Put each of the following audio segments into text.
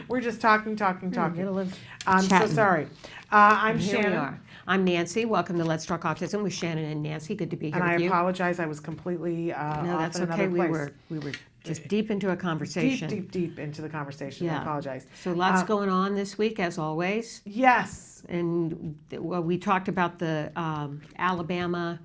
We're just talking. Middle I'm so chatting. sorry. I'm Here we Shannon. are. I'm Nancy. Welcome to Let's Talk Autism with Shannon and Nancy. Good to be here And I with you. apologize. I was completely No, off that's in okay. another place. We were just deep into a conversation. Deep into the conversation. I Yeah. apologize. So lots going on this week, as always. Yes. And we talked about the Alabama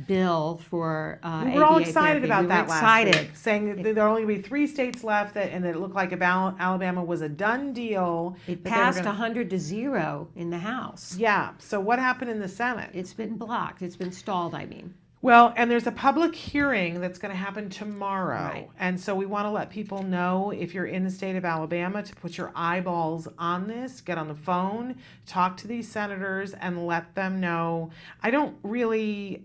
bill for We were all ABA excited therapy. about We were that last excited. week, saying that there are only going to be 3 states left, and it looked like Alabama was a done deal. It that they were passed gonna- 100-0 in the House. Yeah. So what happened in the Senate? It's been blocked. It's been stalled, I mean. Well, and there's a public hearing that's going to happen tomorrow. Right. And so we want to let people know, if you're in the state of Alabama, to put your eyeballs on this, get on the phone, talk to these senators, and let them know. I don't really.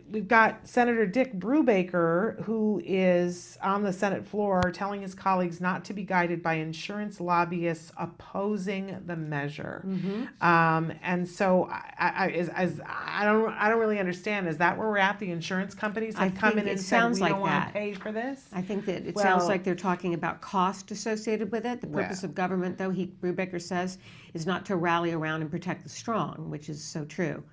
We've got Senator Dick Brubaker, who is on the Senate floor telling his colleagues not to be guided by insurance lobbyists opposing the measure. And so I don't really understand. Is that where we're at? The insurance companies have come in and said we don't want to pay for this? I think that it sounds like they're talking about cost associated with it. The purpose of government, though, Brubaker says, is not to rally around and protect the strong, which is so true.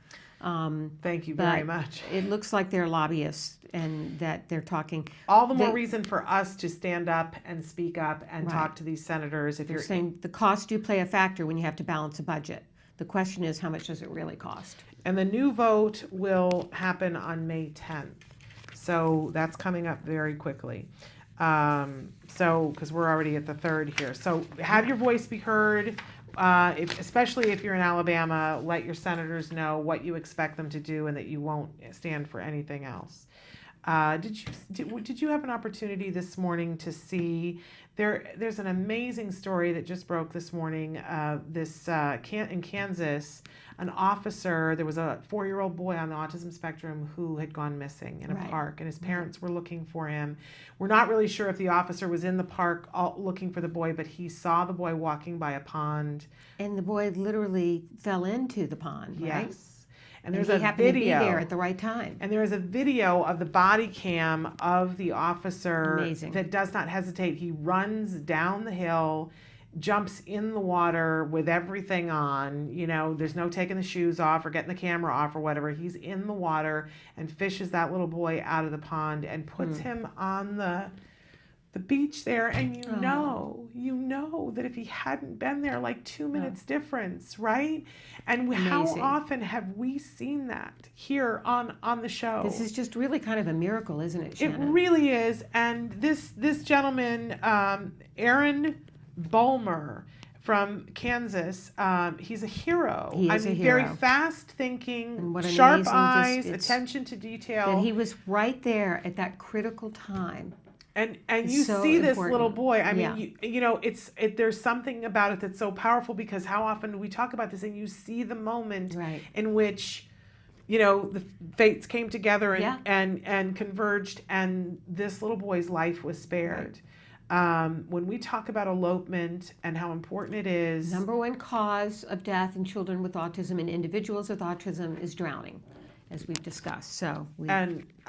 Thank you very much. It looks like they're lobbyists and that they're talking. All the more reason for us to stand up and speak up and Right. talk to these senators. If They're you're saying the costs do play a factor when you have to balance a budget. The question is, how much does it really cost? And the new vote will happen on May 10th. So that's coming up very quickly. Because we're already at the 3rd here. So have your voice be heard. Especially if you're in Alabama, let your senators know what you expect them to do and that you won't stand for anything else. Did you have an opportunity this morning to see there's an amazing story that just broke this morning. In Kansas, an officer, there was a 4-year-old boy on the autism spectrum who had gone missing in a park, and his parents were looking for him. We're not really sure if the officer was in the park looking for the boy, but he saw the boy walking by a pond. And the boy literally fell into the pond, right? Yes. And there's he a happened video to be there at the right time. And there is a video of the body cam of the officer that does not hesitate. He runs down the hill, jumps in the water with everything on. You know, there's no taking the shoes off or getting the camera off or whatever. He's in the water and fishes that little boy out of the pond and puts him on the beach there. And you know that if he hadn't been there, like 2 minutes difference, right? And how often have we seen that here on the show? This is just really kind of a miracle, isn't it, Shannon? It really is. And this gentleman, Aaron Bulmer from Kansas, he's a hero. He is a hero. Very fast thinking, what sharp amazing eyes, attention to detail. That he was right there at that critical time. And you so see this important. little boy. I mean, you know, there's something about it that's so powerful, because how often do we talk about this and you see the moment in which, you know, the fates came together and converged, and this little boy's life was spared. When we talk about elopement and how important it is, number one cause of death in children with autism and individuals with autism is drowning, as we've discussed. So we got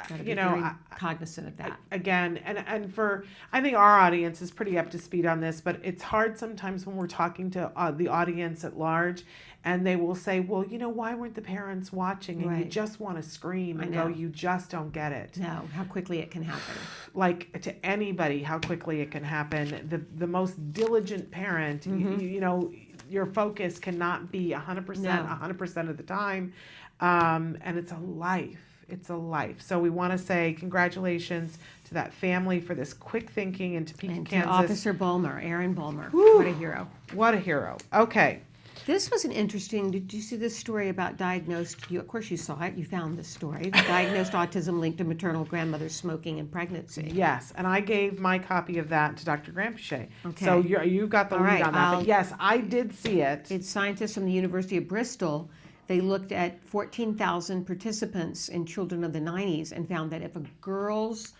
to be very cognizant of that. Again, and for, I think our audience is pretty up to speed on this, but it's hard sometimes when we're talking to the audience at large, and they will say, well, you know, why weren't the parents watching? And you just want to scream and go, you just don't get it. No, how quickly it can happen. Like, to anybody, how quickly it can happen. The most diligent parent, you know, your focus cannot be 100% of the time. And it's a life. It's a life. So we want to say congratulations to that family for this quick thinking in Topeka, Kansas. Officer Bulmer, Aaron Bulmer. Whew. What a hero. What a hero. Okay. This was an interesting, did you see this story about of course you saw it, you found this story, diagnosed autism linked to maternal grandmother smoking and pregnancy. Yes, and I gave my copy of that to Dr. Grampiche. Okay. So you got the lead on that. But yes, I did see it. It's scientists from the University of Bristol. They looked at 14,000 participants in children of the 90s and found that if a girl's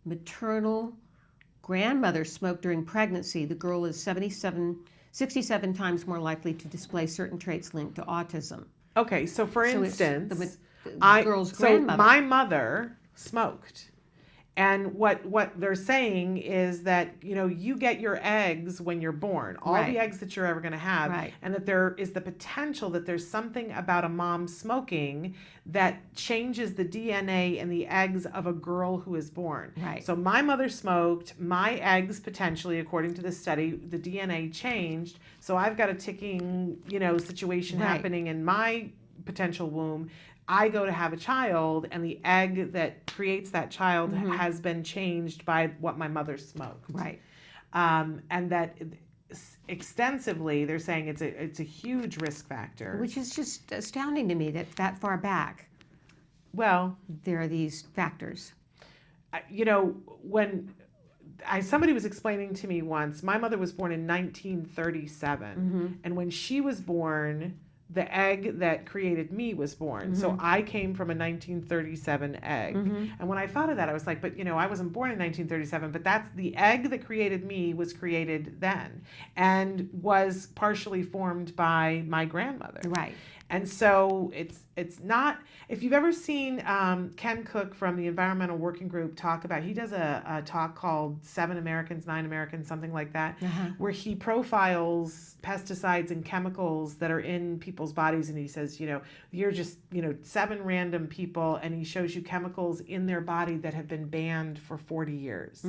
maternal grandmother smoked during pregnancy, the girl is 67 times more likely to display certain traits linked to autism. Okay, so for instance, girl's grandmother. So my mother smoked, And what they're saying is that, you get your eggs when you're born, all Right. the eggs that you're ever going to have, Right. and that there is the potential that there's something about a mom smoking that changes the DNA in the eggs of a girl who is born. Right. So my mother smoked, my eggs potentially, according to this study, the DNA changed. So I've got a ticking, situation Right. happening in my potential womb. I go to have a child, and the egg that creates that child has been changed by what my mother smoked. Right. And that extensively, they're saying it's a huge risk factor. Which is just astounding to me that far back Well, there are these factors. when somebody was explaining to me once, my mother was born in 1937, and when she was born, the egg that created me was born. So I came from a 1937 egg. And when I thought of that, I was like, but I wasn't born in 1937, but that's the egg that created me was created then and was partially formed by my grandmother. Right. And so it's not, if you've ever seen Ken Cook from the Environmental Working Group talk about, he does a talk called 7 Americans, 9 Americans, something like that, where he profiles pesticides and chemicals that are in people's bodies. And he says, you're just, 7 random people, and he shows you chemicals in their body that have been banned for 40 years.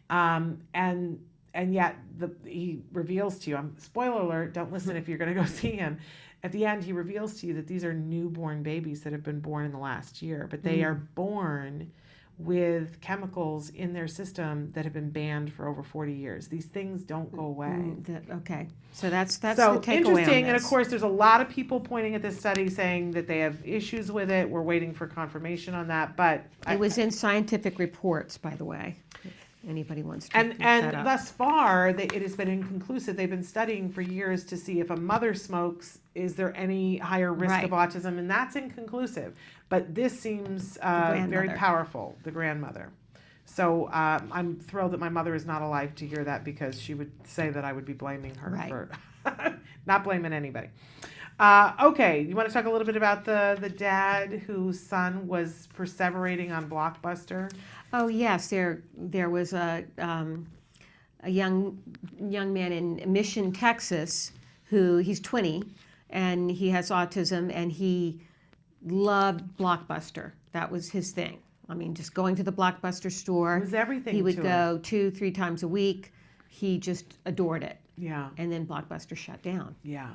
And yet he reveals to you, spoiler alert, don't listen if you're going to go see him. At the end, he reveals to you that these are newborn babies that have been born in the last year, but they are born with chemicals in their system that have been banned for over 40 years. These things don't go away. Okay. So that's the So takeaway interesting, on and of this. course, there's a lot of people pointing at this study saying that they have issues with it. We're waiting for confirmation on that, but It was in scientific reports, by the way. If anybody wants to look and that up. thus far, it has been inconclusive. They've been studying for years to see if a mother smokes, is there any higher risk Right. of autism, and that's inconclusive. But this seems very grandmother. powerful, the grandmother. So I'm thrilled that my mother is not alive to hear that, because she would say that I would be blaming her Right. for not blaming anybody. Okay, you want to talk a little bit about the dad whose son was perseverating on Blockbuster? Oh yes, there was a young man in Mission, Texas, who he's 20, and he has autism, and he loved Blockbuster. That was his thing. I mean, just going to the Blockbuster store. It was everything He would to go 2-3 times a week. He just adored it. Yeah. And then Blockbuster shut down. Yeah.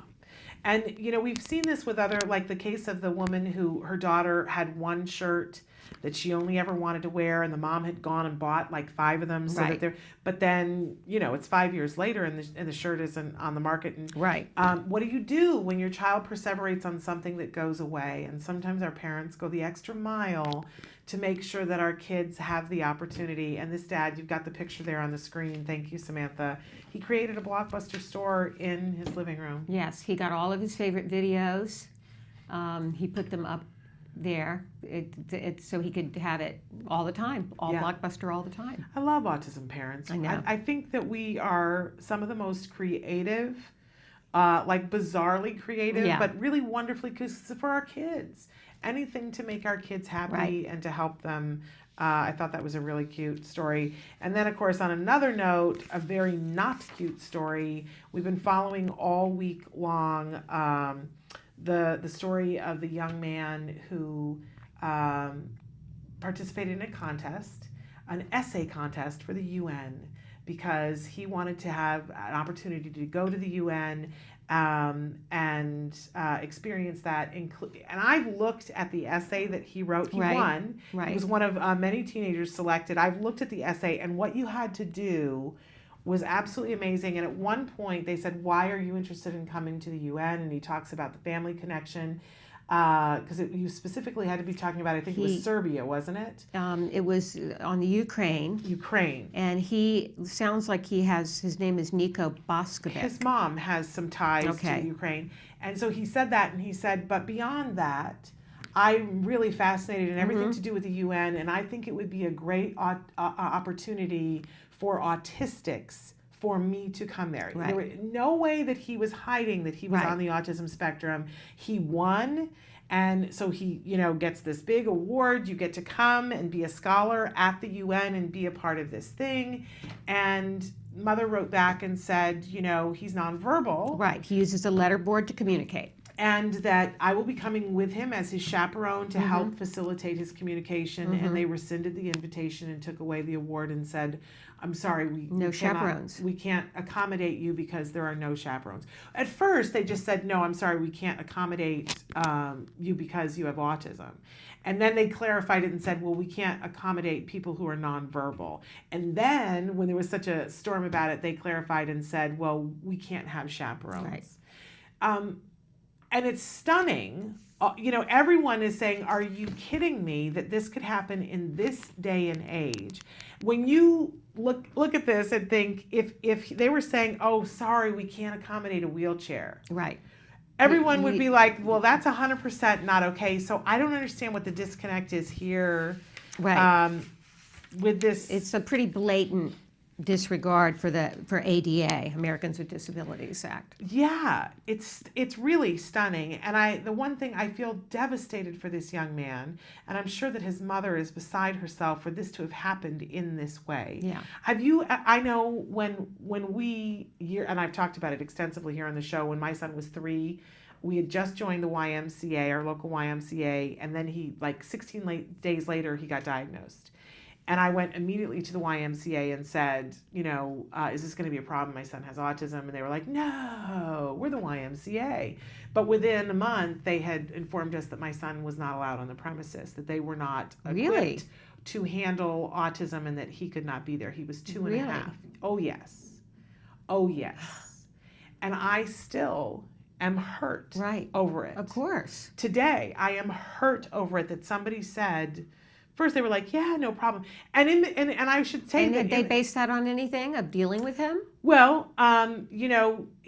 And, we've seen this with other, like the case of the woman who, her daughter had one shirt that she only ever wanted to wear, and the mom had gone and bought like 5 of them. So Right. that but then, it's 5 years later, and the shirt isn't on the market. And Right. what do you do when your child perseverates on something that goes away? And sometimes our parents go the extra mile to make sure that our kids have the opportunity. And this dad, you've got the picture there on the screen. Thank you, Samantha. He created a Blockbuster store in his living room. Yes, he got all of his favorite videos. He put them up there so he could have it all the time, Yeah. Blockbuster all the time. I love autism parents. I know. I think that we are some of the most creative, like bizarrely creative, Yeah. but really wonderfully, because for our kids, anything to make our kids happy Right. and to help them. I thought that was a really cute story. And then, of course, on another note, a very not cute story. We've been following all week long the story of the young man who participated in a contest, an essay contest for the UN, because he wanted to have an opportunity to go to the UN and experience that. And I've looked at the essay that he wrote. He Right. won. Right. He was one of many teenagers selected. I've looked at the essay, and what you had to do was absolutely amazing. And at one point they said, why are you interested in coming to the UN? And he talks about the family connection, because you specifically had to be talking about, I think it was Serbia, wasn't it? It was on the Ukraine. Ukraine. And he sounds like his name is Niko Boskovic. His mom has some ties Okay. to Ukraine. And so he said that, and he said, but beyond that, I'm really fascinated in everything to do with the UN, and I think it would be a great opportunity for autistics for me to come there. Right. There was no way that he was hiding that he was Right. on the autism spectrum. He won, And so he, gets this big award. You get to come and be a scholar at the UN and be a part of this thing. And mother wrote back and said, he's nonverbal. Right. He uses a letterboard to communicate. And that I will be coming with him as his chaperone to help facilitate his communication. And they rescinded the invitation and took away the award and said, I'm sorry, we can't accommodate you because there are no chaperones. At first, they just said, no, I'm sorry, we can't accommodate you because you have autism. And then they clarified it and said, well, we can't accommodate people who are nonverbal. And then when there was such a storm about it, they clarified and said, well, we can't have chaperones. Right. And it's stunning. Everyone is saying, are you kidding me that this could happen in this day and age? When you look at this and think, if they were saying, oh, sorry, we can't accommodate a wheelchair. Right. Everyone would be like, well, that's 100% not okay. So I don't understand what the disconnect is here. Right. With this. It's a pretty blatant disregard for ADA, Americans with Disabilities Act. Yeah, it's really stunning. And the one thing, I feel devastated for this young man, and I'm sure that his mother is beside herself for this to have happened in this way. Yeah. I know when and I've talked about it extensively here on the show, when my son was 3, we had just joined the YMCA, our local YMCA, and then 16 days later, he got diagnosed. And I went immediately to the YMCA and said, is this going to be a problem? My son has autism. And they were like, no, we're the YMCA. But within a month, they had informed us that my son was not allowed on the premises, that they were not equipped to handle autism and that he could not be there. He was 2.5. Oh, yes. Oh, yes. And I still am hurt over it. Of course. Today, I am hurt over it that somebody said... First, they were like, "Yeah, no problem," and I should say that they based that on anything of dealing with him. Well,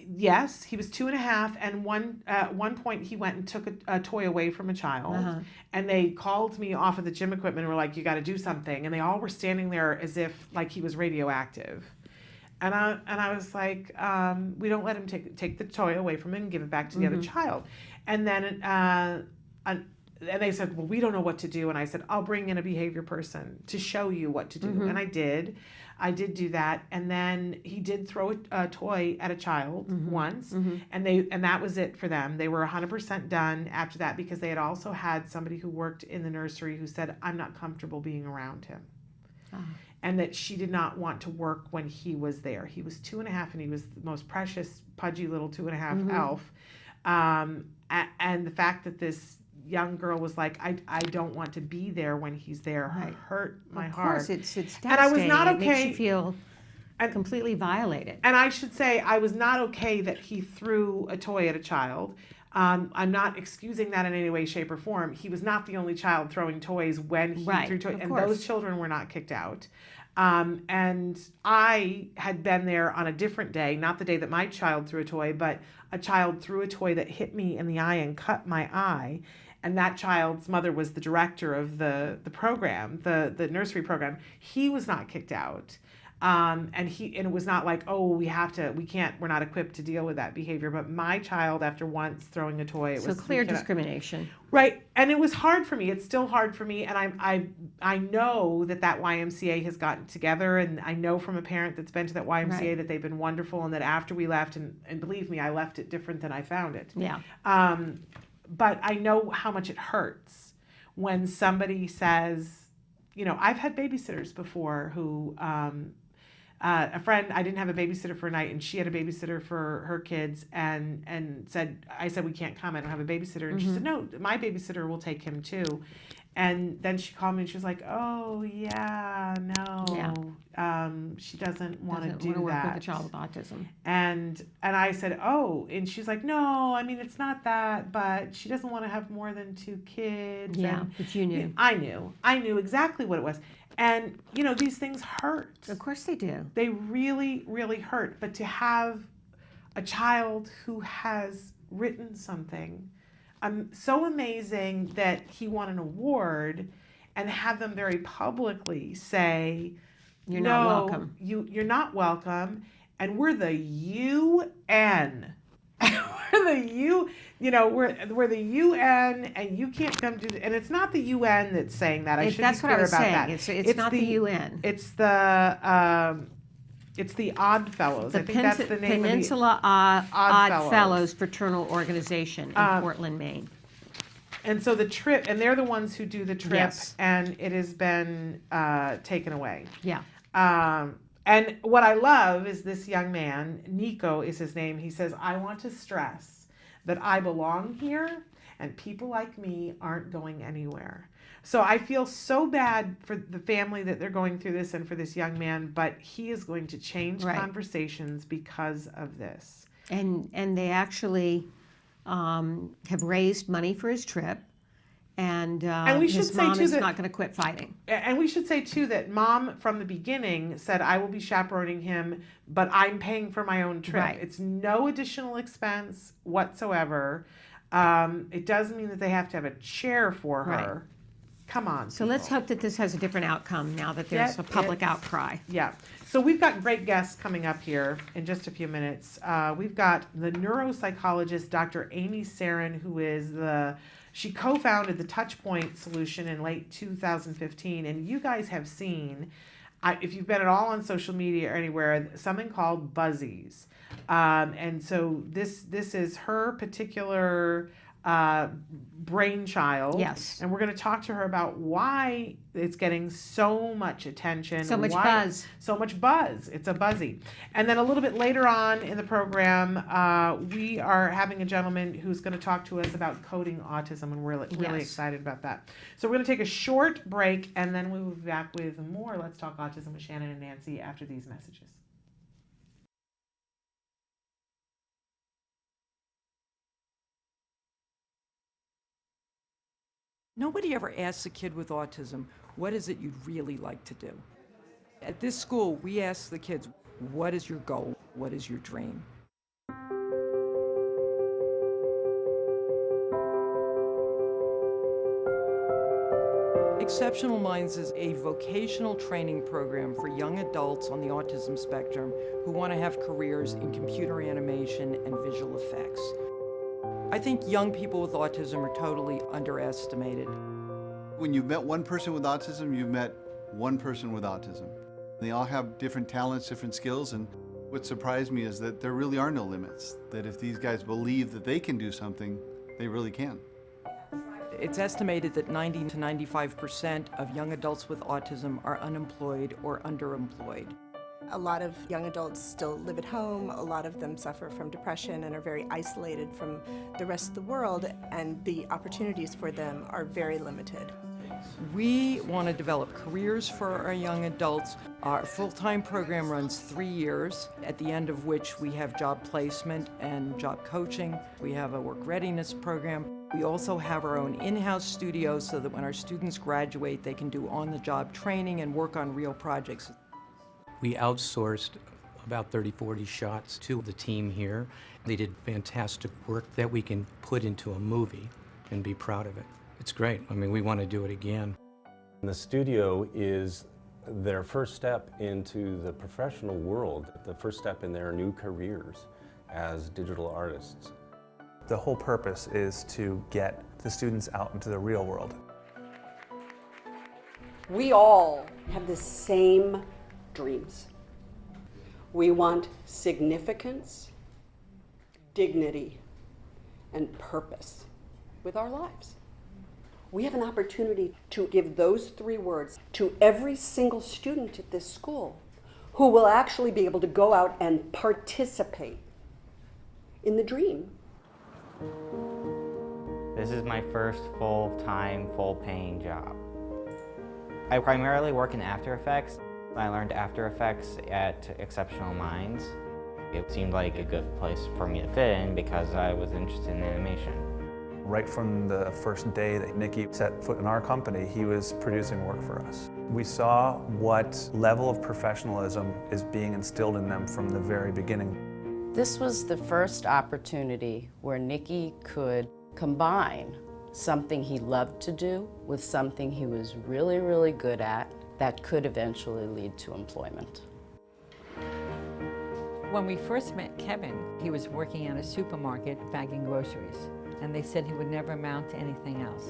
yes, he was 2.5, and at one point he went and took a toy away from a child, and they called me off of the gym equipment and were like, "You got to do something," and they all were standing there as if like he was radioactive, and I was like, "We don't let him take the toy away from him and give it back to the other child," and then and they said, well, we don't know what to do. And I said, I'll bring in a behavior person to show you what to do. And I did do that. And then he did throw a toy at a child once. And that was it for them. They were 100% done after that, because they had also had somebody who worked in the nursery who said, I'm not comfortable being around him. And that she did not want to work when he was there. He was 2.5 and he was the most precious, pudgy little 2.5 elf. And the fact that this young girl was like, I don't want to be there when he's there, hurt my heart. Of course, it's devastating. And I was not okay. It makes you feel completely violated. And I should say, I was not okay that he threw a toy at a child. I'm not excusing that in any way, shape, or form. He was not the only child throwing toys when he threw toys, and those children were not kicked out. And I had been there on a different day, not the day that my child threw a toy, but a child threw a toy that hit me in the eye and cut my eye. And that child's mother was the director of the program, the nursery program. He was not kicked out. And it was not like, oh, we're not equipped to deal with that behavior. But my child, after once throwing a toy, it was clear discrimination. Right. And it was hard for me. It's still hard for me. And I know that YMCA has gotten together, and I know from a parent that's been to that YMCA that they've been wonderful, and that after we left, and believe me, I left it different than I found it. Yeah. But I know how much it hurts when somebody says, I've had babysitters before who, a friend, I didn't have a babysitter for a night, and she had a babysitter for her kids, and I said, we can't come, I don't have a babysitter. And she said, no, my babysitter will take him too. And then she called me and she was like, oh, yeah, no, she doesn't want to do that. Work with a child with autism. And I said, oh, and she's like, no, I mean, it's not that, but she doesn't want to have more than 2 kids. Yeah, but you knew. I knew exactly what it was. And, these things hurt. Of course they do. They really, really hurt. But to have a child who has written something so amazing that he won an award, and have them very publicly say, you're not welcome. You're not welcome, and we're the UN. we're the UN, and you can't come to, and it's not the UN that's saying that. I should That's be what I clear was about saying. that. It's not the UN. It's the Odd Fellows. I think that's the name Peninsula of the Odd Fellows Fraternal Organization in Portland, Maine. And so the trip, and they're the ones who do the trip, Yes. and it has been taken away. Yeah. And what I love is this young man, Nico is his name. He says, I want to stress that I belong here and people like me aren't going anywhere. So I feel so bad for the family that they're going through this and for this young man, but he is going to change conversations because of this. And they actually have raised money for his trip. And we should his say, mom too, is that- not going to quit fighting. And we should say, too, that mom from the beginning said, I will be chaperoning him, but I'm paying for my own trip. Right. It's no additional expense whatsoever. It does mean that they have to have a chair for her. Right. Come on. So let's hope that this has a different outcome now that there's a public outcry. Yeah. So we've got great guests coming up here in just a few minutes. We've got the neuropsychologist, Dr. Amy Sarin, who is she co-founded the Touchpoint solution in late 2015. And you guys have seen, if you've been at all on social media or anywhere, something called Buzzies. And so this is her particular brainchild. Yes. And we're going to talk to her about why it's getting so much attention. So much buzz. So much buzz. It's a buzzy. And then a little bit later on in the program, we are having a gentleman who's going to talk to us about coding autism, and we're really excited about that. So we're going to take a short break, and then we will be back with more Let's Talk Autism with Shannon and Nancy after these messages. Nobody ever asks a kid with autism, what is it you'd really like to do? At this school, we ask the kids, what is your goal? What is your dream? Exceptional Minds is a vocational training program for young adults on the autism spectrum who want to have careers in computer animation and visual effects. I think young people with autism are totally underestimated. When you've met one person with autism, you've met one person with autism. They all have different talents, different skills, and what surprised me is that there really are no limits. That if these guys believe that they can do something, they really can. It's estimated that 90 to 95% of young adults with autism are unemployed or underemployed. A lot of young adults still live at home. A lot of them suffer from depression and are very isolated from the rest of the world, and the opportunities for them are very limited. We want to develop careers for our young adults. Our full-time program runs 3 years, at the end of which we have job placement and job coaching. We have a work readiness program. We also have our own in-house studio so that when our students graduate, they can do on-the-job training and work on real projects. We outsourced about 30, 40 shots to the team here. They did fantastic work that we can put into a movie and be proud of it. It's great. I mean, we want to do it again. The studio is their first step into the professional world, the first step in their new careers as digital artists. The whole purpose is to get the students out into the real world. We all have the same dreams. We want significance, dignity, and purpose with our lives. We have an opportunity to give those 3 words to every single student at this school who will actually be able to go out and participate in the dream. This is my first full-time, full-paying job. I primarily work in After Effects. I learned After Effects at Exceptional Minds. It seemed like a good place for me to fit in because I was interested in animation. Right from the first day that Nicky set foot in our company, he was producing work for us. We saw what level of professionalism is being instilled in them from the very beginning. This was the first opportunity where Nicky could combine something he loved to do with something he was really, really good at that could eventually lead to employment. When we first met Kevin, he was working at a supermarket bagging groceries, and they said he would never amount to anything else.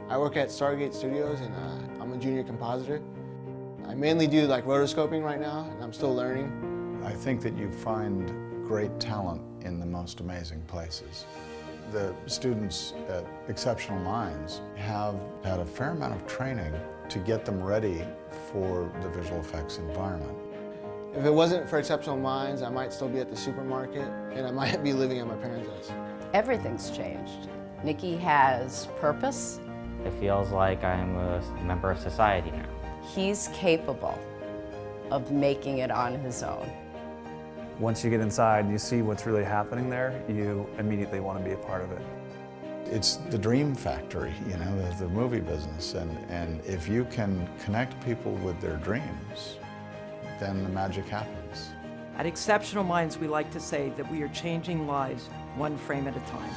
I work at Stargate Studios, and I'm a junior compositor. I mainly do like rotoscoping right now, and I'm still learning. I think that you find great talent in the most amazing places. The students at Exceptional Minds have had a fair amount of training to get them ready for the visual effects environment. If it wasn't for Exceptional Minds, I might still be at the supermarket, and I might be living at my parents' house. Everything's changed. Nicky has purpose. It feels like I'm a member of society now. He's capable of making it on his own. Once you get inside and you see what's really happening there, you immediately want to be a part of it. It's the dream factory, you know, the movie business, and if you can connect people with their dreams, then the magic happens. At Exceptional Minds, we like to say that we are changing lives one frame at a time.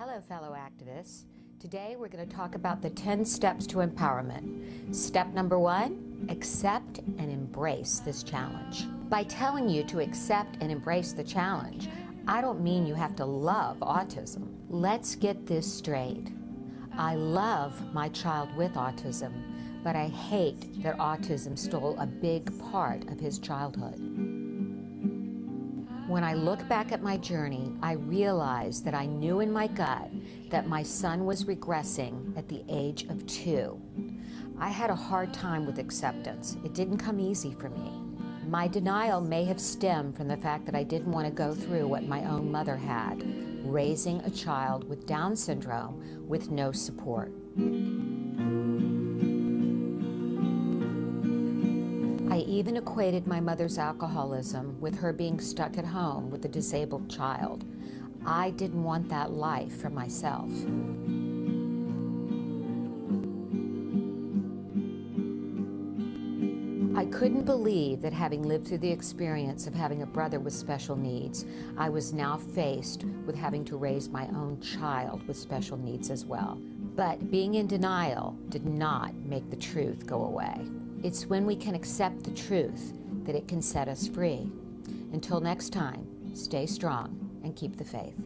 Hello, fellow activists. Today we're going to talk about the 10 steps to empowerment. Step number 1, accept and embrace this challenge. By telling you to accept and embrace the challenge, I don't mean you have to love autism. Let's get this straight. I love my child with autism, but I hate that autism stole a big part of his childhood. When I look back at my journey, I realize that I knew in my gut that my son was regressing at the age of 2. I had a hard time with acceptance. It didn't come easy for me. My denial may have stemmed from the fact that I didn't want to go through what my own mother had, raising a child with Down syndrome with no support. I even equated my mother's alcoholism with her being stuck at home with a disabled child. I didn't want that life for myself. I couldn't believe that having lived through the experience of having a brother with special needs, I was now faced with having to raise my own child with special needs as well. But being in denial did not make the truth go away. It's when we can accept the truth that it can set us free. Until next time, stay strong and keep the faith.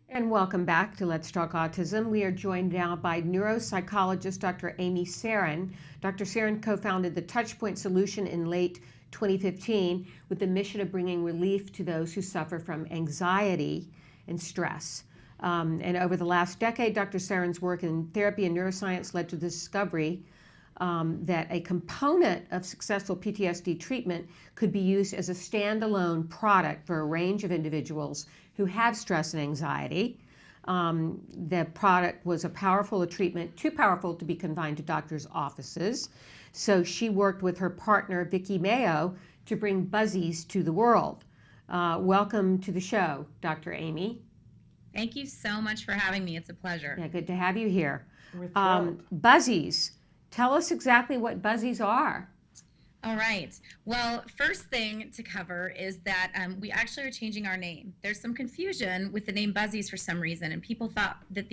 And welcome back to Let's Talk Autism. We are joined now by neuropsychologist Dr. Amy Sarin. Dr. Sarin co-founded the Touchpoint Solution in late 2015 with the mission of bringing relief to those who suffer from anxiety and stress. And over the last decade, Dr. Sarin's work in therapy and neuroscience led to the discovery that a component of successful PTSD treatment could be used as a standalone product for a range of individuals who have stress and anxiety. The product was a powerful treatment, too powerful to be confined to doctors' offices. So she worked with her partner, Vicki Mayo, to bring Buzzies to the world. Welcome to the show, Dr. Amy. Thank you so much for having me. It's a pleasure. Yeah, good to have you here. We're thrilled. Buzzies. Tell us exactly what Buzzies are. All right. Well, first thing to cover is that we actually are changing our name. There's some confusion with the name Buzzies for some reason, and people thought that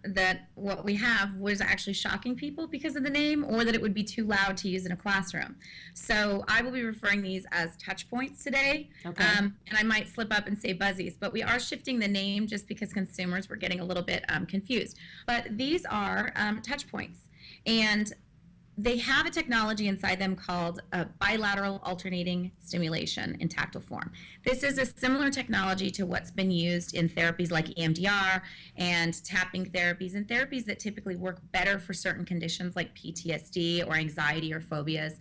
that what we have was actually shocking people because of the name, or that it would be too loud to use in a classroom. So I will be referring these as touch points today, Okay. And I might slip up and say Buzzies, but we are shifting the name just because consumers were getting a little bit confused. But these are touch points, and they have a technology inside them called bilateral alternating stimulation in tactile form. This is a similar technology to what's been used in therapies like EMDR and tapping therapies, and therapies that typically work better for certain conditions like PTSD or anxiety or phobias.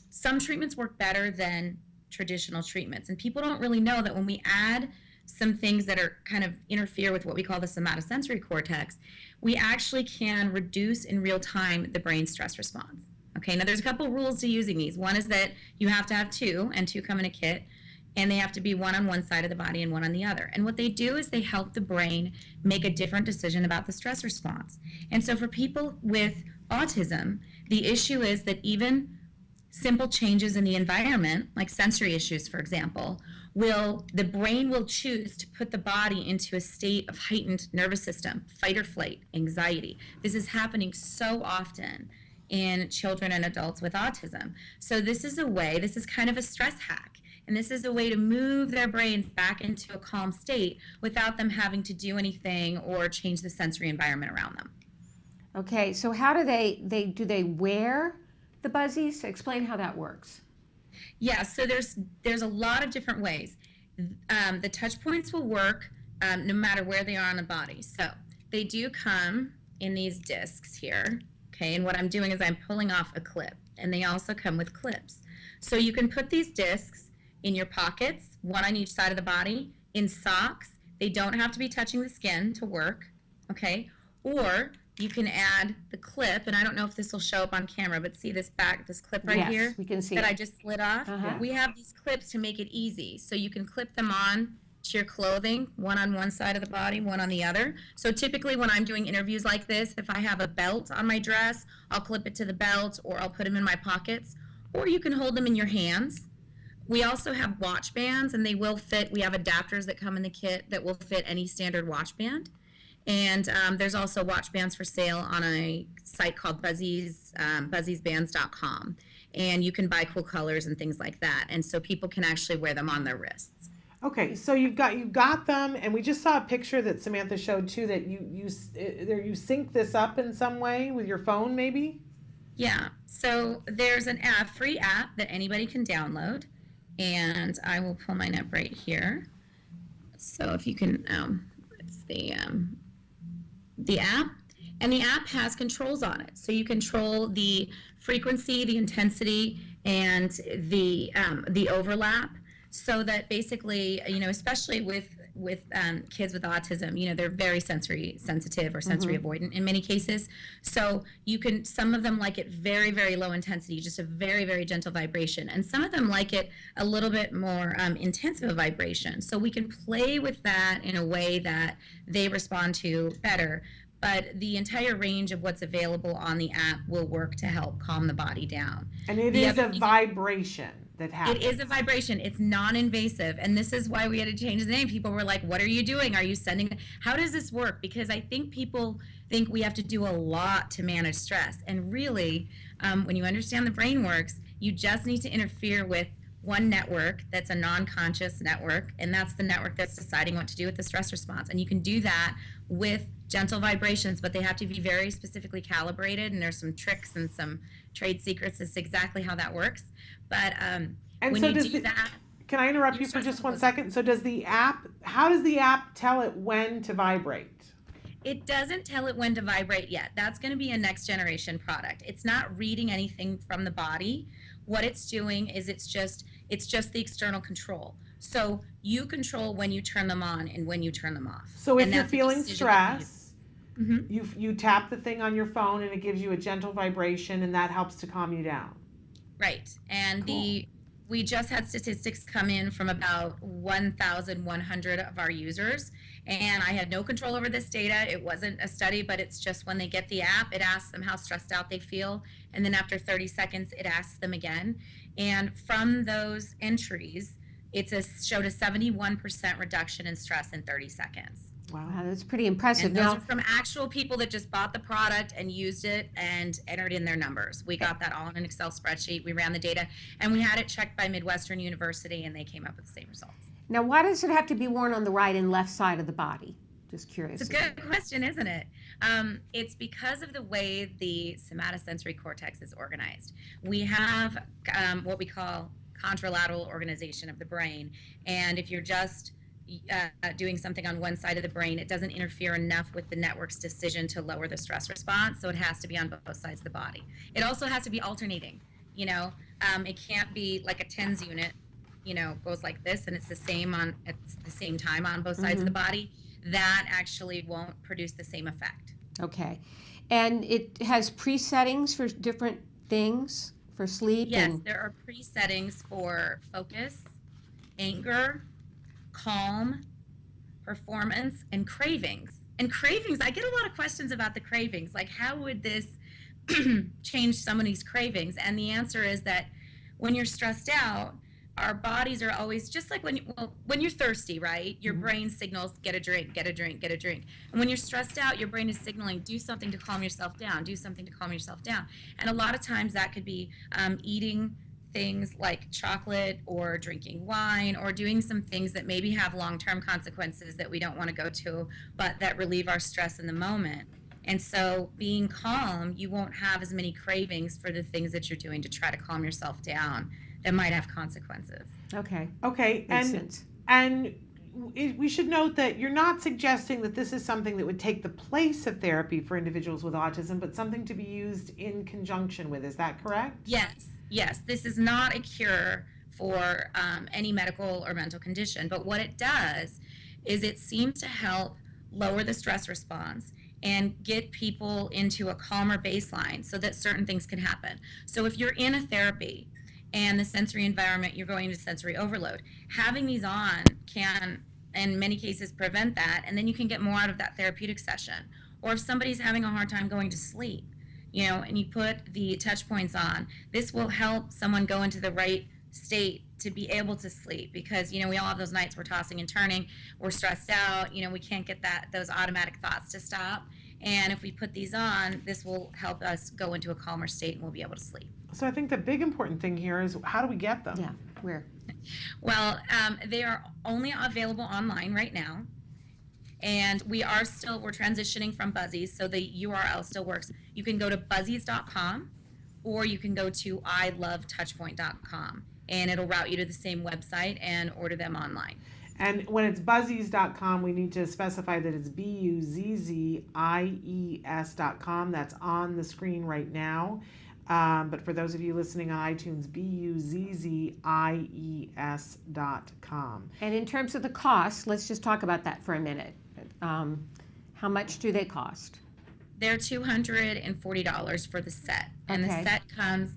Some treatments work better than traditional treatments, and people don't really know that when we add some things that are kind of interfere with what we call the somatosensory cortex, we actually can reduce in real time the brain stress response. Okay, now there's a couple rules to using these. One is that you have to have 2, and 2 come in a kit. and they have to be one on one side of the body and one on the other. And what they do is they help the brain make a different decision about the stress response. And so for people with autism, the issue is that even simple changes in the environment, like sensory issues, for example, the brain will choose to put the body into a state of heightened nervous system, fight or flight, anxiety. This is happening so often in children and adults with autism. So this is kind of a stress hack. And this is a way to move their brains back into a calm state without them having to do anything or change the sensory environment around them. Okay, so how do they wear the Buzzies? Explain how that works. Yeah, so there's a lot of different ways. The touch points will work no matter where they are on the body. So they do come in these discs here, okay? And what I'm doing is I'm pulling off a clip, and they also come with clips. So you can put these discs in your pockets, one on each side of the body, in socks. They don't have to be touching the skin to work, okay? Or you can add the clip, and I don't know if this will show up on camera, but see this clip right Yes, here we can see that it. I just slid off? Uh-huh. We have these clips to make it easy. So you can clip them on to your clothing, one on one side of the body, one on the other. So typically when I'm doing interviews like this, if I have a belt on my dress, I'll clip it to the belt, or I'll put them in my pockets, or you can hold them in your hands. We also have watch bands, and they will fit. We have adapters that come in the kit that will fit any standard watch band. And there's also watch bands for sale on a site called buzziesbands.com. And you can buy cool colors and things like that. And so people can actually wear them on their wrists. Okay, so you've got them, and we just saw a picture that Samantha showed too, that you sync this up in some way with your phone, maybe? Yeah, so there's an free app that anybody can download, and I will pull mine up right here. So if you can, it's the app, and the app has controls on it. So you control the frequency, the intensity, and the overlap, so that basically, especially with kids with autism, they're very sensory sensitive or sensory avoidant in many cases. So some of them like it very, very low intensity, just a very, very gentle vibration. And some of them like it a little bit more intense of a vibration. So we can play with that in a way that they respond to better. But the entire range of what's available on the app will work to help calm the body down. And it is a vibration that happens. It is a vibration. It's non-invasive. And this is why we had to change the name. People were like, what are you doing? Are you sending? How does this work? Because I think people think we have to do a lot to manage stress. And really, when you understand the brain works, you just need to interfere with one network that's a non-conscious network, and that's the network that's deciding what to do with the stress response. And you can do that with gentle vibrations, but they have to be very specifically calibrated, and there's some tricks and some trade secrets as to exactly how that works. But when you do that... Can I interrupt you for just 1 second? So how does the app tell it when to vibrate? It doesn't tell it when to vibrate yet. That's going to be a next generation product. It's not reading anything from the body. What it's doing is it's just the external control. So you control when you turn them on and when you turn them off. So if you're feeling stress, you tap the thing on your phone and it gives you a gentle vibration, and that helps to calm you down. Right. And we just had statistics come in from about 1,100 of our users, and I had no control over this data. It wasn't a study, but it's just when they get the app, it asks them how stressed out they feel, and then after 30 seconds, it asks them again. And from those entries, showed a 71% reduction in stress in 30 seconds. Wow, that's pretty impressive. And those are from actual people that just bought the product and used it and entered in their numbers. We got that all in an Excel spreadsheet. We ran the data, and we had it checked by Midwestern University, and they came up with the same results. Now, why does it have to be worn on the right and left side of the body? Just curious. It's a good question, isn't it? It's because of the way the somatosensory cortex is organized. We have what we call contralateral organization of the brain, and if you're just doing something on one side of the brain, it doesn't interfere enough with the network's decision to lower the stress response, so it has to be on both sides of the body. It also has to be alternating, it can't be like a TENS unit, goes like this, and it's the same time on both sides of the body. That actually won't produce the same effect. Okay. And it has pre-settings for different things, for sleep? Yes, there are pre-settings for focus anger, calm, performance, and cravings. And cravings, I get a lot of questions about the cravings, like how would this change somebody's cravings? And the answer is that when you're stressed out, our bodies are always just like when you're thirsty, right? Your brain signals, get a drink, get a drink, get a drink. And when you're stressed out, your brain is signaling, do something to calm yourself down, do something to calm yourself down. And a lot of times that could be eating things like chocolate or drinking wine or doing some things that maybe have long-term consequences that we don't want to go to, but that relieve our stress in the moment. And so being calm, you won't have as many cravings for the things that you're doing to try to calm yourself down that might have consequences. Okay. Okay, Makes sense. and we should note that you're not suggesting that this is something that would take the place of therapy for individuals with autism, but something to be used in conjunction with. Is that correct? Yes. This is not a cure for any medical or mental condition, but what it does is it seems to help lower the stress response and get people into a calmer baseline so that certain things can happen. So if you're in a therapy and the sensory environment, you're going into sensory overload, having these on can, in many cases, prevent that, and then you can get more out of that therapeutic session. Or if somebody's having a hard time going to sleep, and you put the touch points on, this will help someone go into the right state to be able to sleep, because we all have those nights we're tossing and turning, we're stressed out, we can't get those automatic thoughts to stop. And if we put these on, this will help us go into a calmer state and we'll be able to sleep. So I think the big important thing here is, how do we get them? Yeah, where? Well, they are only available online right now. And we're transitioning from Buzzies, so the URL still works. You can go to buzzies.com or you can go to ilovetouchpoint.com, and it'll route you to the same website and order them online. And when it's buzzies.com, we need to specify that it's BUZZIES.com. That's on the screen right now. But for those of you listening on iTunes, BUZZIES.com. And in terms of the cost, let's just talk about that for a minute. How much do they cost? They're $240 for the set. And Okay. the set comes,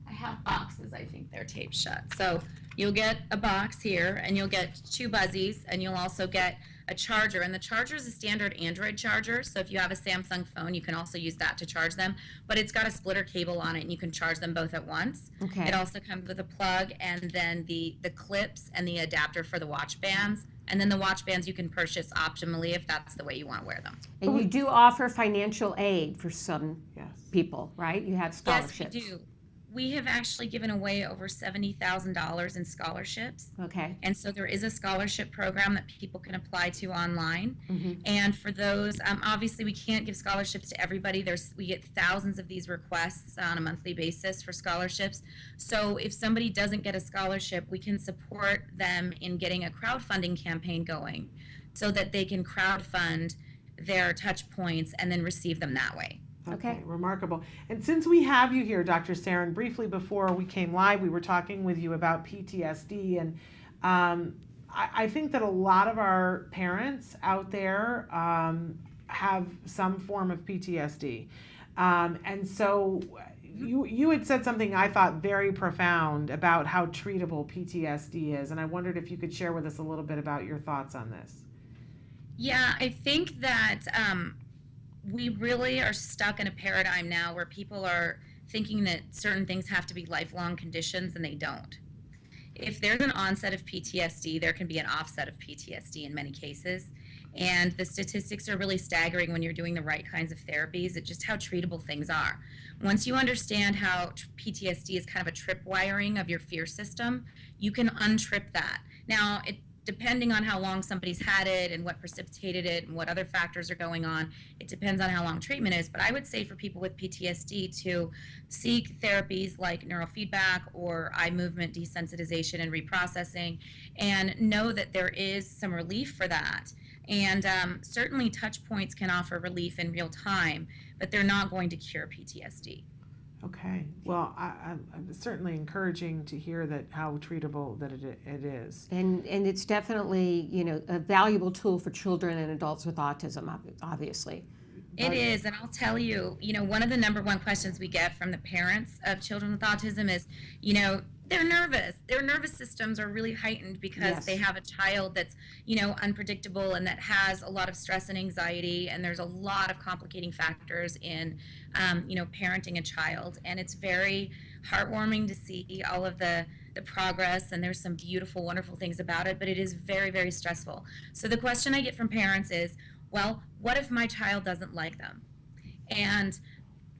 I have boxes, I think they're taped shut. So you'll get a box here, and you'll get 2 Buzzies, and you'll also get a charger. And the charger is a standard Android charger, so if you have a Samsung phone, you can also use that to charge them. But it's got a splitter cable on it, and you can charge them both at once. Okay. It also comes with a plug, and then the clips and the adapter for the watch bands. And then the watch bands you can purchase optimally if that's the way you want to wear them. And you do offer financial aid for some people, right? You have scholarships. Yes, we do. We have actually given away over $70,000 in scholarships. Okay. And so there is a scholarship program that people can apply to online. Mhm. And for those, obviously we can't give scholarships to everybody. We get thousands of these requests on a monthly basis for scholarships. So if somebody doesn't get a scholarship, we can support them in getting a crowdfunding campaign going so that they can crowdfund their touch points and then receive them that way. Okay, remarkable. And since we have you here, Dr. Saren, briefly before we came live, we were talking with you about PTSD, and I think that a lot of our parents out there have some form of PTSD. And so you had said something I thought very profound about how treatable PTSD is, and I wondered if you could share with us a little bit about your thoughts on this. Yeah, I think that we really are stuck in a paradigm now where people are thinking that certain things have to be lifelong conditions, and they don't. If there's an onset of PTSD, there can be an offset of PTSD in many cases. And the statistics are really staggering when you're doing the right kinds of therapies, at just how treatable things are. Once you understand how PTSD is kind of a tripwiring of your fear system, you can untrip that. Now, depending on how long somebody's had it and what precipitated it and what other factors are going on, it depends on how long treatment is. But I would say for people with PTSD to seek therapies like neurofeedback or eye movement desensitization and reprocessing, and know that there is some relief for that. And certainly touch points can offer relief in real time, but they're not going to cure PTSD. Okay. Well, I'm certainly encouraging to hear that how treatable that it is. And it's definitely, a valuable tool for children and adults with autism, obviously. It is, and I'll tell you, one of the number one questions we get from the parents of children with autism is, they're nervous. Their nervous systems are really heightened because Yes. they have a child that's, unpredictable and that has a lot of stress and anxiety, and there's a lot of complicating factors in, parenting a child. And it's very heartwarming to see all of the progress, and there's some beautiful, wonderful things about it, but it is very, very stressful. So the question I get from parents is, well, what if my child doesn't like them? And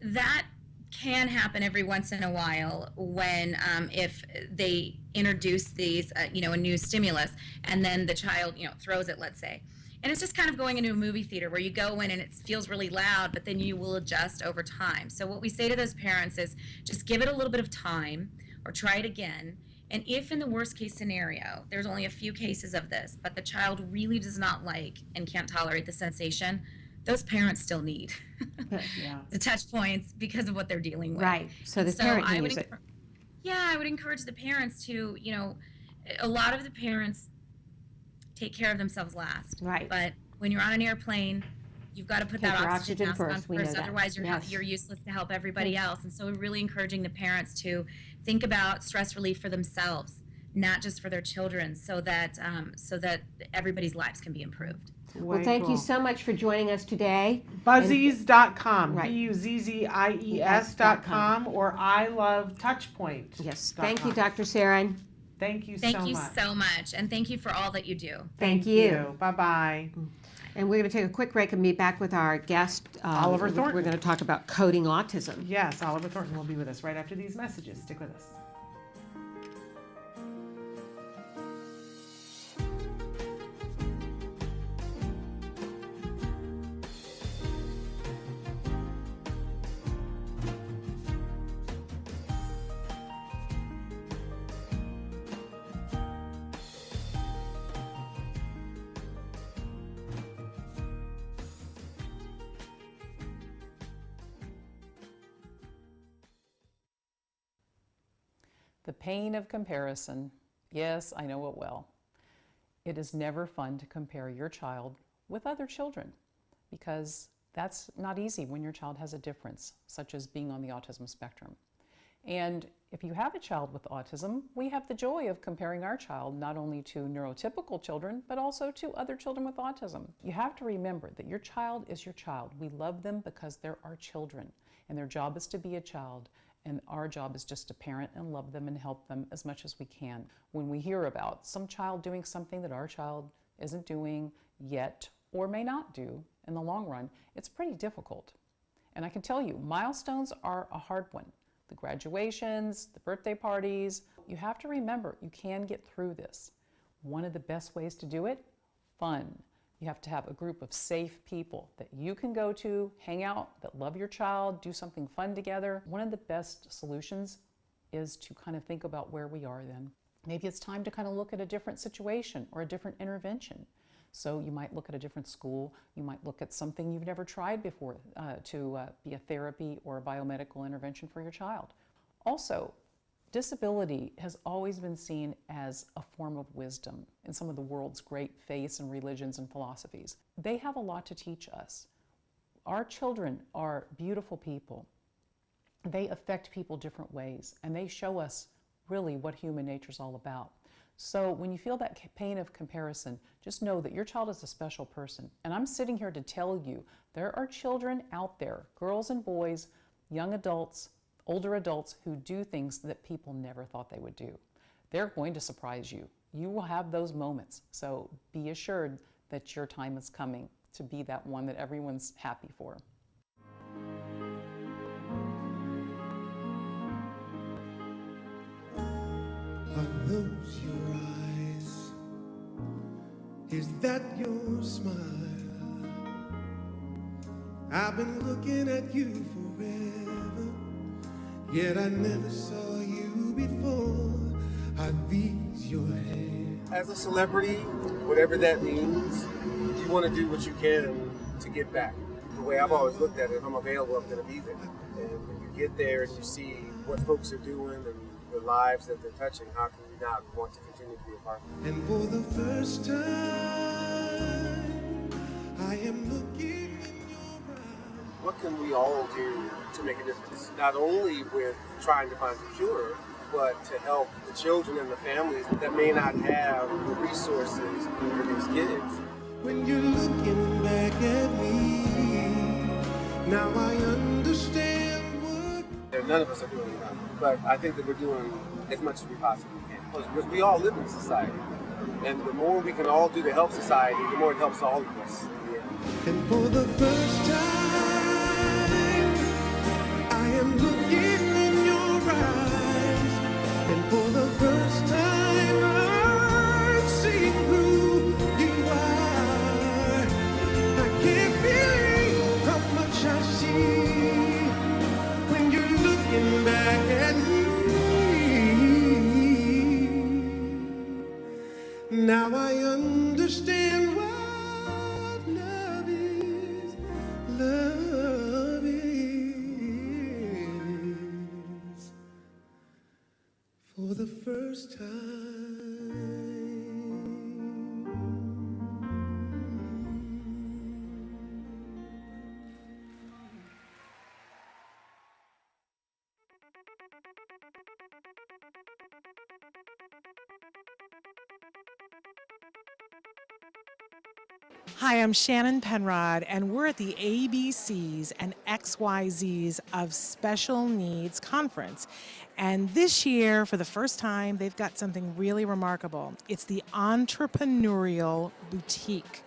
that can happen every once in a while when if they introduce these, a new stimulus, and then the child, throws it, let's say. And it's just kind of going into a movie theater where you go in and it feels really loud, but then you will adjust over time. So what we say to those parents is just give it a little bit of time or try it again. And if in the worst case scenario, there's only a few cases of this, but the child really does not like and can't tolerate the sensation, those parents still need the touch points because of what they're dealing with. Right. So the parent I can would use it. I would encourage the parents to, a lot of the parents take care of themselves last. Right. But when you're on an airplane, you've got to put Take that your oxygen mask on first. We know first. that. Otherwise, Yes. you're useless to help everybody else. And so we're really encouraging the parents to think about stress relief for themselves, not just for their children, so that everybody's lives can be improved. Well, thank you so much for joining us today. Buzzies.com, Right. BUZZIES.com, or I Love Touchpoint. Yes. Thank you, Dr. Sarin. Thank you Thank so you much. so much, and thank you for all that you do. Thank you. Bye-bye. And we're going to take a quick break and be back with our guest, Oliver Thornton. We're going to talk about coding autism. Yes, Oliver Thornton will be with us right after these messages. Stick with us. The pain of comparison. Yes, I know it well. It is never fun to compare your child with other children because that's not easy when your child has a difference, such as being on the autism spectrum. And if you have a child with autism, we have the joy of comparing our child not only to neurotypical children, but also to other children with autism. You have to remember that your child is your child. We love them because they're our children, and their job is to be a child. And our job is just to parent and love them and help them as much as we can. When we hear about some child doing something that our child isn't doing yet or may not do in the long run, it's pretty difficult. And I can tell you, milestones are a hard one. The graduations, the birthday parties, you have to remember you can get through this. One of the best ways to do it, fun. You have to have a group of safe people that you can go to, hang out, that love your child, do something fun together. One of the best solutions is to kind of think about where we are then. Maybe it's time to kind of look at a different situation or a different intervention. So you might look at a different school, you might look at something you've never tried before to be a therapy or a biomedical intervention for your child. Also, disability has always been seen as a form of wisdom in some of the world's great faiths and religions and philosophies. They have a lot to teach us. Our children are beautiful people. They affect people different ways, and they show us really what human nature is all about. So when you feel that pain of comparison, just know that your child is a special person. And I'm sitting here to tell you there are children out there, girls and boys, young adults, older adults who do things that people never thought they would do. They're going to surprise you. You will have those moments. So be assured that your time is coming to be that one that everyone's happy for. Are those your eyes? Is that your smile? I've been looking at you forever, yet I never saw you before. Are these your hands? As a celebrity, whatever that means, you want to do what you can to give back. The way I've always looked at it, if I'm available, I'm going to be there. And when you get there and you see what folks are doing and the lives that they're touching, how can you not want to continue to be a part of it? And for the first time, I am looking in your eyes. What can we all do to make a difference? Not only with trying to find a cure, but to help the children and the families that may not have the resources for these kids. When you're looking back at me, now I understand what... None of us are doing enough, but I think that we're doing as much as we possibly can. Because we all live in society. And the more we can all do to help society, the more it helps all of us. Yeah. And for the first time, I am looking in your eyes. And for the first time, I'm seeing who you are. I can't believe how much I see when you're looking back at me. Now I understand what love is. Love is for the first time. Hi, I'm Shannon Penrod, and we're at the ABCs and XYZs of Special Needs Conference. And this year, for the first time, they've got something really remarkable. It's the Entrepreneurial Boutique.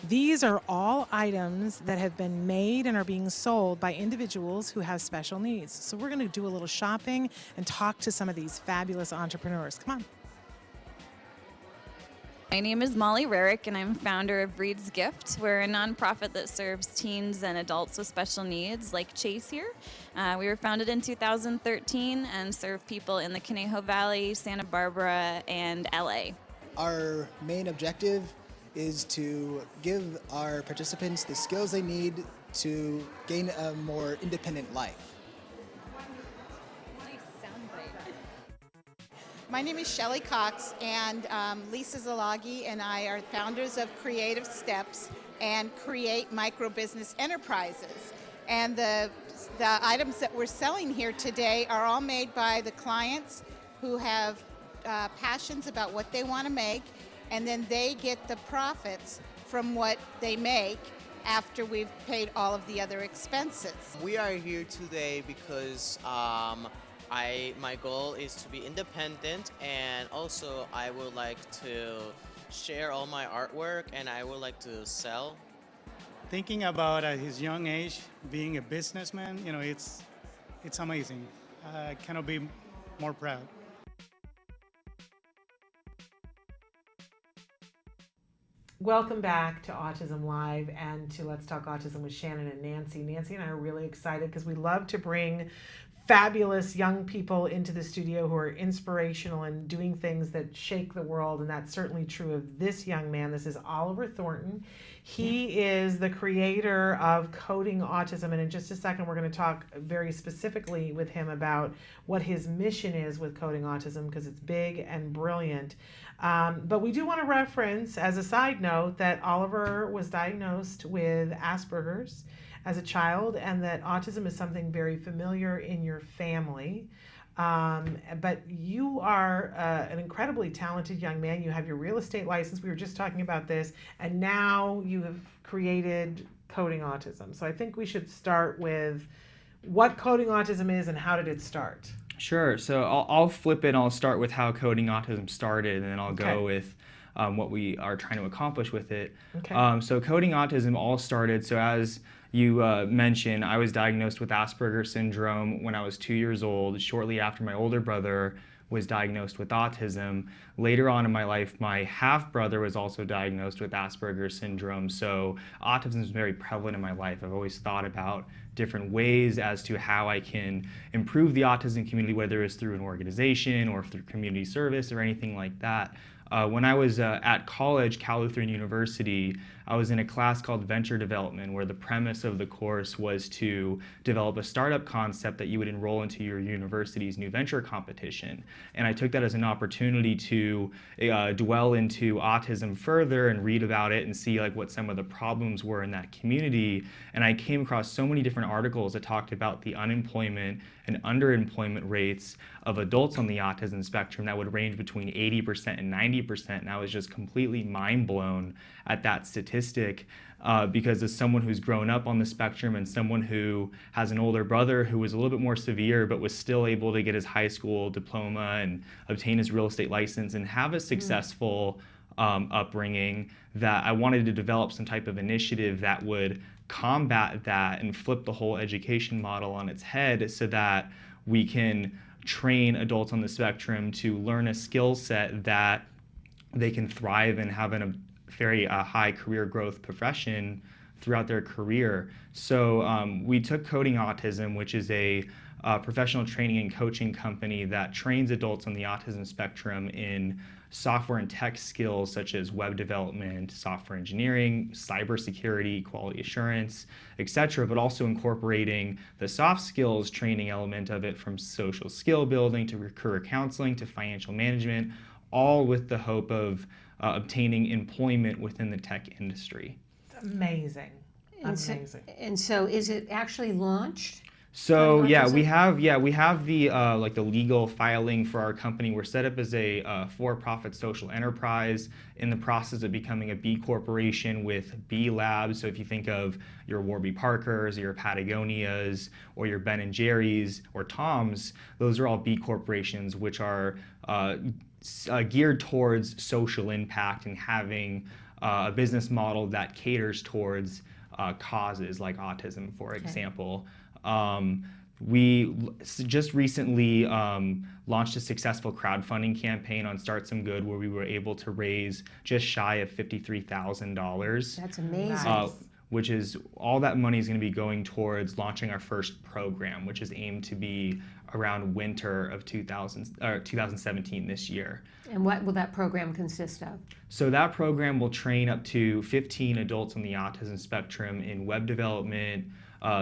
These are all items that have been made and are being sold by individuals who have special needs. So we're going to do a little shopping and talk to some of these fabulous entrepreneurs. Come on. My name is Molly Rarick, and I'm founder of Breed's Gift. We're a nonprofit that serves teens and adults with special needs, like Chase here. We were founded in 2013 and serve people in the Conejo Valley, Santa Barbara, and LA. Our main objective is to give our participants the skills they need to gain a more independent life. My name is Shelley Cox, and Lisa Zalagi and I are founders of Creative Steps and Create Micro Business Enterprises. And the items that we're selling here today are all made by the clients who have passions about what they want to make, and then they get the profits from what they make after we've paid all of the other expenses. We are here today because my goal is to be independent, and also I would like to share all my artwork, and I would like to sell. Thinking about at his young age being a businessman, it's amazing. I cannot be more proud. Welcome back to Autism Live and to Let's Talk Autism with Shannon and Nancy. Nancy and I are really excited because we love to bring fabulous young people into the studio who are inspirational and doing things that shake the world, and that's certainly true of this young man. This is Oliver Thornton. He is the creator of Coding Autism, and in just a second we're going to talk very specifically with him about what his mission is with Coding Autism, because it's big and brilliant. But we do want to reference, as a side note, that Oliver was diagnosed with Asperger's as a child, and that autism is something very familiar in your family. But you are an incredibly talented young man. You have your real estate license. We were just talking about this, and now you have created Coding Autism. So I think we should start with what Coding Autism is and how did it start? Sure. So I'll flip it. I'll start with how Coding Autism started, and then I'll go with what we are trying to accomplish with it. Okay. So Coding Autism all started, so as you mentioned, I was diagnosed with Asperger's syndrome when I was 2 years old, shortly after my older brother was diagnosed with autism. Later on in my life, my half-brother was also diagnosed with Asperger's syndrome, so autism is very prevalent in my life. I've always thought about different ways as to how I can improve the autism community, whether it's through an organization or through community service or anything like that. When I was at college, Cal Lutheran University, I was in a class called Venture Development, where the premise of the course was to develop a startup concept that you would enroll into your university's new venture competition. And I took that as an opportunity to dwell into autism further and read about it and see what some of the problems were in that community. And I came across so many different articles that talked about the unemployment and underemployment rates of adults on the autism spectrum that would range between 80% and 90%. And I was just completely mind blown at that statistic because as someone who's grown up on the spectrum and someone who has an older brother who was a little bit more severe but was still able to get his high school diploma and obtain his real estate license and have a successful upbringing, that I wanted to develop some type of initiative that would combat that and flip the whole education model on its head so that we can train adults on the spectrum to learn a skill set that they can thrive and have in a very high career growth profession throughout their career. So we took Coding Autism, which is a professional training and coaching company that trains adults on the autism spectrum in software and tech skills such as web development, software engineering, cybersecurity, quality assurance, etc., but also incorporating the soft skills training element of it, from social skill building to career counseling to financial management, all with the hope of obtaining employment within the tech industry. It's amazing. And so is it actually launched? So yeah, we have the like the legal filing for our company. We're set up as a for-profit social enterprise in the process of becoming a B corporation with B Labs. So if you think of your Warby Parkers, your Patagonias, or your Ben and Jerry's or Tom's, those are all B corporations, which are geared towards social impact and having a business model that caters towards causes like autism, for example. We just recently launched a successful crowdfunding campaign on Start Some Good, where we were able to raise just shy of $53,000. That's amazing. Which is, all that money is going to be going towards launching our first program, which is aimed to be around winter of 2017 this year. And what will that program consist of? So that program will train up to 15 adults on the autism spectrum in web development,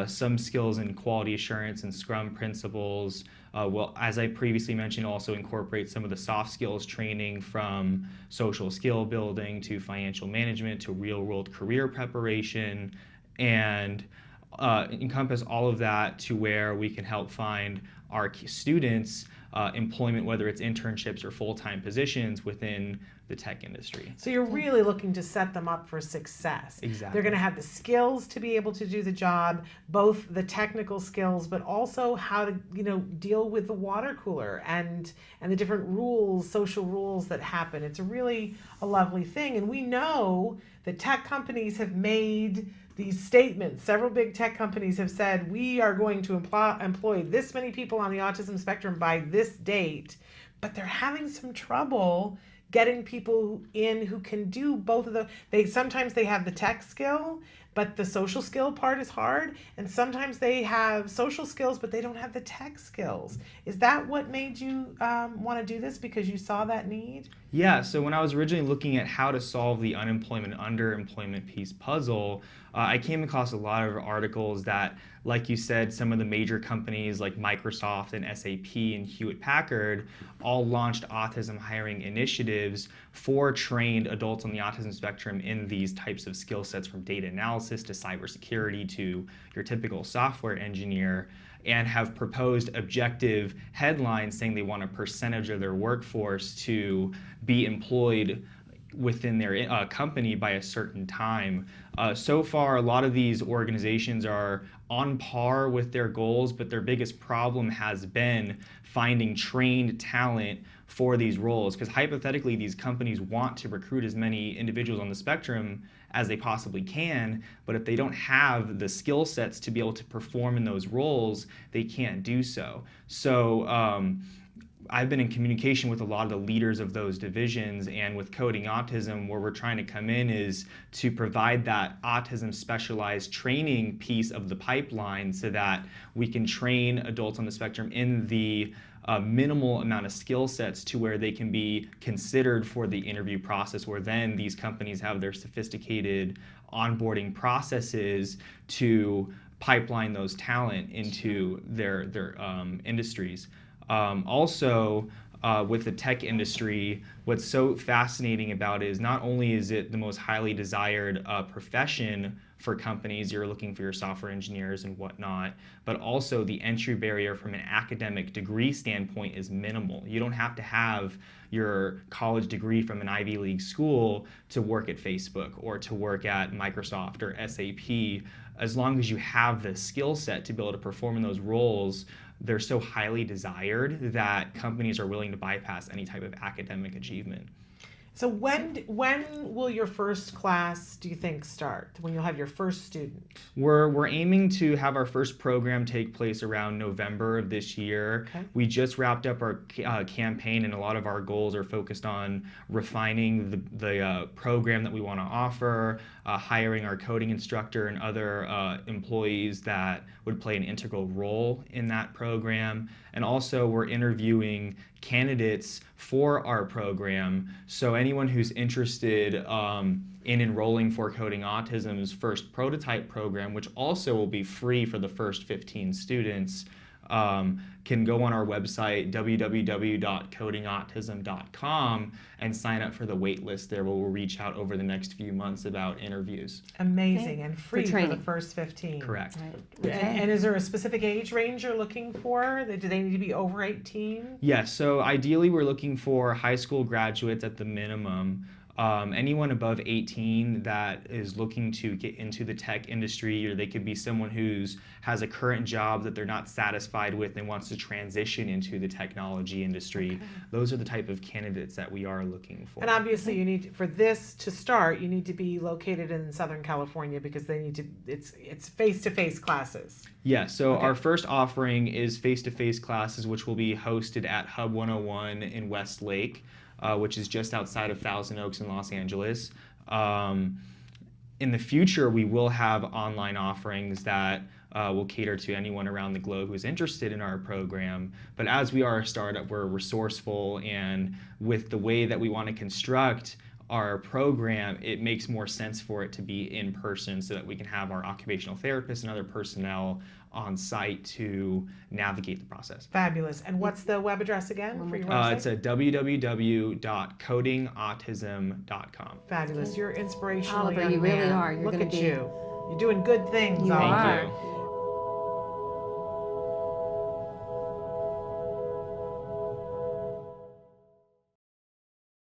some skills in quality assurance and Scrum principles. Well, as I previously mentioned, also incorporate some of the soft skills training, from social skill building to financial management to real-world career preparation, and encompass all of that to where we can help find our students employment, whether it's internships or full-time positions within the tech industry. So you're really looking to set them up for success. Exactly. They're going to have the skills to be able to do the job, both the technical skills, but also how to, deal with the water cooler and the different rules, social rules that happen. It's really a lovely thing. And we know that tech companies have made these statements. Several big tech companies have said, we are going to employ this many people on the autism spectrum by this date, but they're having some trouble getting people in who can do both of those. Sometimes they have the tech skill, but the social skill part is hard. And sometimes they have social skills, but they don't have the tech skills. Is that what made you want to do this, because you saw that need? Yeah, so when I was originally looking at how to solve the unemployment, underemployment piece puzzle, I came across a lot of articles that, like you said, some of the major companies like Microsoft and SAP and Hewlett-Packard all launched autism hiring initiatives for trained adults on the autism spectrum in these types of skill sets, from data analysis to cybersecurity to your typical software engineer, and have proposed objective headlines saying they want a percentage of their workforce to be employed within their company by a certain time. So far, a lot of these organizations are on par with their goals, but their biggest problem has been finding trained talent for these roles, because hypothetically these companies want to recruit as many individuals on the spectrum as they possibly can, but if they don't have the skill sets to be able to perform in those roles, they can't do so. So I've been in communication with a lot of the leaders of those divisions, and with Coding Autism, where we're trying to come in is to provide that autism specialized training piece of the pipeline so that we can train adults on the spectrum in the minimal amount of skill sets to where they can be considered for the interview process, where then these companies have their sophisticated onboarding processes to pipeline those talent into their industries. Also, with the tech industry, what's so fascinating about it is not only is it the most highly desired profession for companies, you're looking for your software engineers and whatnot, but also the entry barrier from an academic degree standpoint is minimal. You don't have to have your college degree from an Ivy League school to work at Facebook or to work at Microsoft or SAP. As long as you have the skill set to be able to perform in those roles, they're so highly desired that companies are willing to bypass any type of academic achievement. So when will your first class, do you think, start? When you'll have your first student? We're aiming to have our first program take place around November of this year. Okay. We just wrapped up our campaign, and a lot of our goals are focused on refining the program that we want to offer, hiring our coding instructor and other employees that would play an integral role in that program. And also we're interviewing candidates for our program. So anyone who's interested in enrolling for Coding Autism's first prototype program, which also will be free for the first 15 students, can go on our website, www.codingautism.com, and sign up for the wait list there, where we'll reach out over the next few months about interviews. Amazing, and free for the training. first 15. Correct. And is there a specific age range you're looking for? Do they need to be over 18? Yes, so ideally we're looking for high school graduates at the minimum. Anyone above 18 that is looking to get into the tech industry, or they could be someone who's has a current job that they're not satisfied with and wants to transition into the technology industry. Okay. Those are the type of candidates that we are looking for. And obviously you need, for this to start, you need to be located in Southern California, because they need to, it's face-to-face classes. Yeah, so our first offering is face-to-face classes, which will be hosted at Hub 101 in Westlake. Which is just outside of Thousand Oaks in Los Angeles. In the future, we will have online offerings that will cater to anyone around the globe who's interested in our program. But as we are a startup, we're resourceful, and with the way that we want to construct our program, it makes more sense for it to be in person, so that we can have our occupational therapists and other personnel on site to navigate the process. Fabulous. And what's the web address again for your website? It's at www.codingautism.com. Fabulous. You're inspirational. Oliver, young you really man. are. You're Look gonna at be- you. You're doing good things. You Oliver. are. Thank you.